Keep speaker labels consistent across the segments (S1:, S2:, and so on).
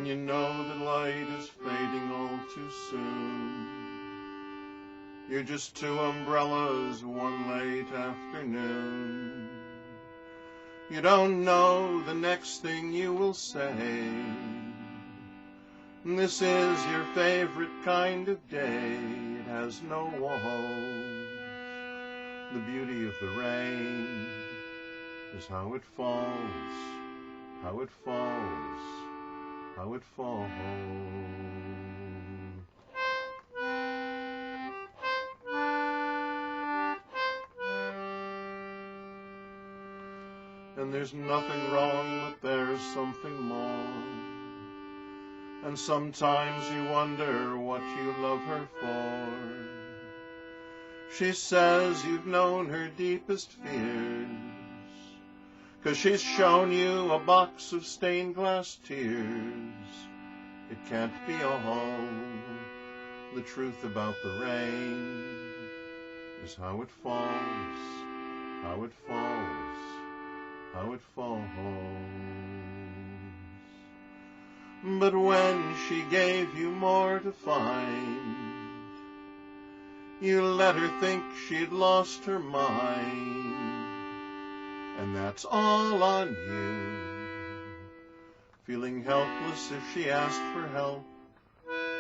S1: you know that light is fading all too soon. You're just two umbrellas one late afternoon. You don't know the next thing you will say. This is your favorite kind of day. It has no walls. The beauty of the rain is how it falls, how it falls, how it falls. And there's nothing wrong, but there's something more. And sometimes you wonder what you love her for. She says you've known her deepest fears, 'cause she's shown you a box of stained glass tears. It can't be all. The truth about the rain is how it falls, how it falls, how it falls. But when she gave you more to find, you let her think she'd lost her mind. And that's all on you, feeling helpless if she asked for help,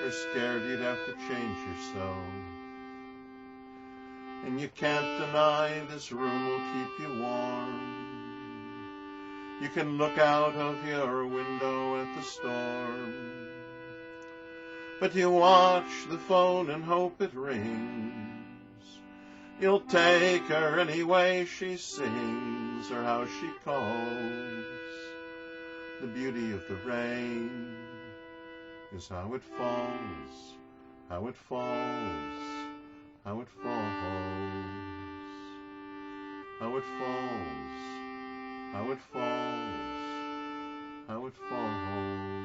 S1: or scared you'd have to change yourself. And you can't deny this room will keep you warm. You can look out of your window at the storm, but you watch the phone and hope it rings. You'll take her any way she sings or how she calls. The beauty of the rain is how it falls, how it falls, how it falls, how it falls, how it falls, how it falls.